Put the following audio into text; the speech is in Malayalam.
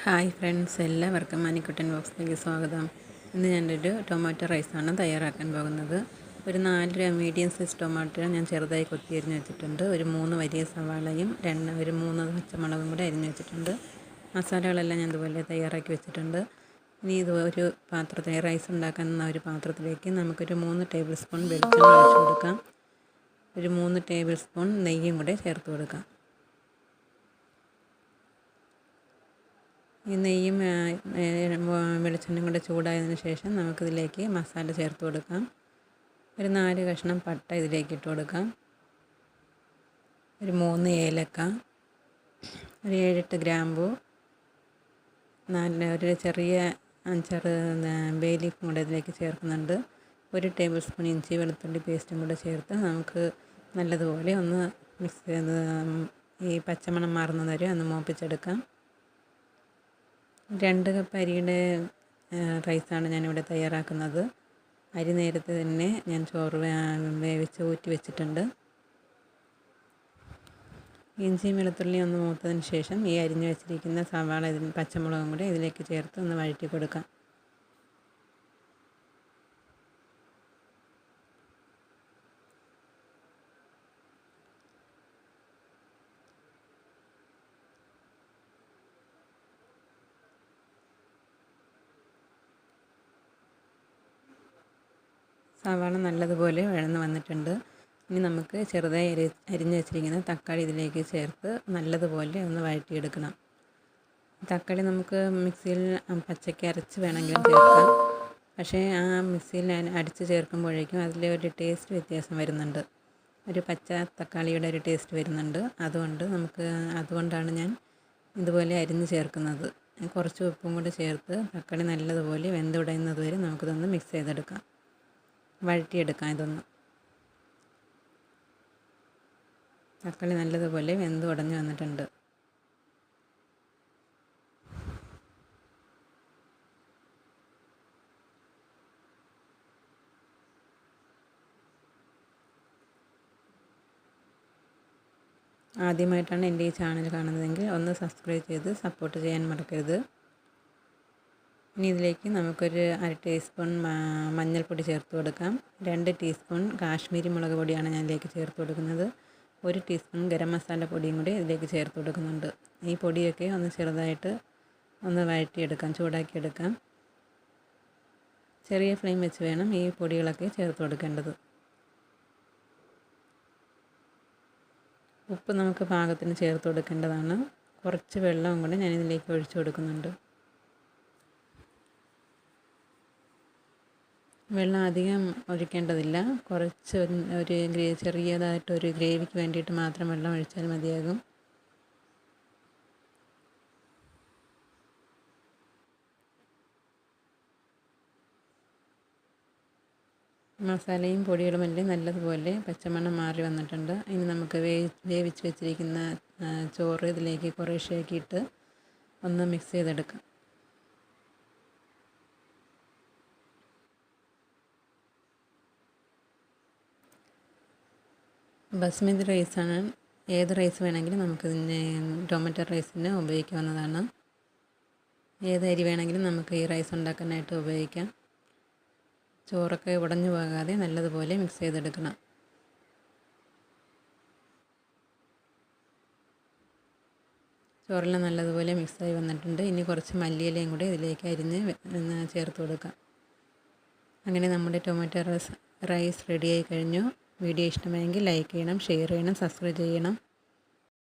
ഹായ് ഫ്രണ്ട്സ്, എല്ലാവർക്കും മണിക്കുട്ടൻ ബോക്സിലേക്ക് സ്വാഗതം. ഇന്ന് ഞാനൊരു ടൊമാറ്റോ റൈസാണ് തയ്യാറാക്കാൻ പോകുന്നത്. ഒരു 4 മീഡിയം സൈസ് ടൊമാറ്റോ ഞാൻ ചെറുതായി കൊത്തി അരിഞ്ഞ് വെച്ചിട്ടുണ്ട്. ഒരു 3 വലിയ സവാളയും ഒരു 3 പച്ചമുളകും കൂടെ അരിഞ്ഞ് വെച്ചിട്ടുണ്ട്. മസാലകളെല്ലാം ഞാൻ ഇതുപോലെ തയ്യാറാക്കി വെച്ചിട്ടുണ്ട്. ഇനി ഇത് ഒരു പാത്രത്തിൽ റൈസ് ഉണ്ടാക്കുന്ന ഒരു പാത്രത്തിലേക്ക് നമുക്കൊരു 3 ടേബിൾ സ്പൂൺ വെളിച്ചെണ്ണ ഒഴിച്ച് കൊടുക്കാം. ഒരു 3 ടേബിൾ സ്പൂൺ നെയ്യും കൂടെ ചേർത്ത് കൊടുക്കാം. ഈ നെയ്യും വെളിച്ചെണ്ണയും കൂടെ ചൂടായതിന് ശേഷം നമുക്കിതിലേക്ക് മസാല ചേർത്ത് കൊടുക്കാം. ഒരു 4 കഷ്ണം പട്ട ഇതിലേക്ക് ഇട്ട് കൊടുക്കാം. ഒരു 3 ഏലക്ക, ഒരു 7-8 ഗ്രാമ്പൂ, ഒരു ചെറിയ 5-6 ബേ ലീഫും കൂടെ ഇതിലേക്ക് ചേർക്കുന്നുണ്ട്. 1 ടേബിൾ സ്പൂൺ ഇഞ്ചി വെളുത്തുള്ളി പേസ്റ്റും കൂടെ ചേർത്ത് നമുക്ക് നല്ലതുപോലെ ഒന്ന് മിക്സ് ചെയ്ത് ഈ പച്ചമണം മാറുന്നത് വരെ ഒന്ന് മൂപ്പിച്ചെടുക്കാം. 2 കപ്പ് അരിയുടെ റൈസാണ് ഞാനിവിടെ തയ്യാറാക്കുന്നത്. അരി നേരത്തെ തന്നെ ഞാൻ ചോറ് വേവിച്ച് ഊറ്റി വെച്ചിട്ടുണ്ട്. ഇഞ്ചിയും വെളുത്തുള്ളിയും ഒന്ന് മൂത്തതിന് ശേഷം ഈ അരിഞ്ഞു വെച്ചിരിക്കുന്ന സവാള പച്ചമുളകും കൂടെ ഇതിലേക്ക് ചേർത്ത് ഒന്ന് വഴറ്റി കൊടുക്കാം. സവാള നല്ലതുപോലെ വഴന്ന് വന്നിട്ടുണ്ട്. ഇനി നമുക്ക് ചെറുതായി അരിഞ്ഞ് വെച്ചിരിക്കുന്ന തക്കാളി ഇതിലേക്ക് ചേർത്ത് നല്ലതുപോലെ ഒന്ന് വഴറ്റിയെടുക്കണം. തക്കാളി നമുക്ക് മിക്സിയിൽ പച്ചയ്ക്ക് അരച്ച് വേണമെങ്കിലും ചേർക്കാം. പക്ഷേ ആ മിക്സിയിൽ അടിച്ച് ചേർക്കുമ്പോഴേക്കും അതിലെ ഒരു ടേസ്റ്റ് വ്യത്യാസം വരുന്നുണ്ട്. ഒരു പച്ച തക്കാളിയുടെ ഒരു ടേസ്റ്റ് വരുന്നുണ്ട്. അതുകൊണ്ടാണ് ഞാൻ ഇതുപോലെ അരിഞ്ഞ് ചേർക്കുന്നത്. കുറച്ച് ഉപ്പും കൂടി ചേർത്ത് തക്കാളി നല്ലതുപോലെ വെന്തുടയുന്നത് വരെ നമുക്കിതൊന്ന് മിക്സ് ചെയ്തെടുക്കാം, വഴറ്റിയെടുക്കാം. തക്കാളി നല്ലതുപോലെ വെന്ത് ഉടഞ്ഞ് വന്നിട്ടുണ്ട്. ആദ്യമായിട്ടാണ് എൻ്റെ ഈ ചാനൽ കാണുന്നതെങ്കിൽ ഒന്ന് സബ്സ്ക്രൈബ് ചെയ്ത് സപ്പോർട്ട് ചെയ്യാൻ മറക്കരുത്. ഇനി ഇതിലേക്ക് നമുക്കൊരു 1/2 ടീസ്പൂൺ മഞ്ഞൾപ്പൊടി ചേർത്ത് കൊടുക്കാം. 2 ടീസ്പൂൺ കാശ്മീരി മുളക് പൊടിയാണ് ഞാൻ ഇതിലേക്ക് ചേർത്ത് കൊടുക്കുന്നത്. 1 ടീസ്പൂൺ ഗരം മസാല പൊടിയും കൂടി ഇതിലേക്ക് ചേർത്ത് കൊടുക്കുന്നുണ്ട്. ഈ പൊടിയൊക്കെ ഒന്ന് ചെറുതായിട്ട് ഒന്ന് വഴറ്റിയെടുക്കാം, ചൂടാക്കിയെടുക്കാം. ചെറിയ ഫ്ലെയിം വെച്ച് വേണം ഈ പൊടികളൊക്കെ ചേർത്ത് കൊടുക്കേണ്ടത്. ഉപ്പ് നമുക്ക് പാകത്തിന് ചേർത്ത് കൊടുക്കേണ്ടതാണ്. കുറച്ച് വെള്ളവും കൂടി ഞാൻ ഇതിലേക്ക് ഒഴിച്ചു കൊടുക്കുന്നുണ്ട്. വെള്ളം അധികം ഒഴിക്കേണ്ടതില്ല. കുറച്ച് ചെറിയതായിട്ടൊരു ഗ്രേവിക്ക് വേണ്ടിയിട്ട് മാത്രം വെള്ളം ഒഴിച്ചാൽ മതിയാകും. മസാലയും പൊടികളുമെല്ലാം നല്ലതുപോലെ പച്ചമണം മാറി വന്നിട്ടുണ്ട്. ഇനി നമുക്ക് വേവിച്ച് വെച്ചിരിക്കുന്ന ചോറ് ഇതിലേക്ക് കുറേശ്ശേക്ക് ഇട്ട് ഒന്ന് മിക്സ് ചെയ്തെടുക്കാം. ബസ്മതി റൈസാണ്. ഏത് റൈസ് വേണമെങ്കിലും നമുക്കിതിന് ടൊമാറ്റോ റൈസിന് ഉപയോഗിക്കാവുന്നതാണ്. ഏത് അരി വേണമെങ്കിലും നമുക്ക് ഈ റൈസ് ഉണ്ടാക്കാനായിട്ട് ഉപയോഗിക്കാം. ചോറൊക്കെ ഉടഞ്ഞു പോകാതെ നല്ലതുപോലെ മിക്സ് ചെയ്തെടുക്കണം. ചോറെല്ലാം നല്ലതുപോലെ മിക്സായി വന്നിട്ടുണ്ട്. ഇനി കുറച്ച് മല്ലിയിലയും കൂടി ഇതിലേക്ക് അരിഞ്ഞ് ചേർത്ത് കൊടുക്കാം. അങ്ങനെ നമ്മുടെ ടൊമാറ്റോ റൈസ് റെഡിയായി കഴിഞ്ഞു. വീഡിയോ ഇഷ്ടമായെങ്കിൽ ലൈക്ക് ചെയ്യണം, ഷെയർ ചെയ്യണം, സബ്സ്ക്രൈബ് ചെയ്യണം.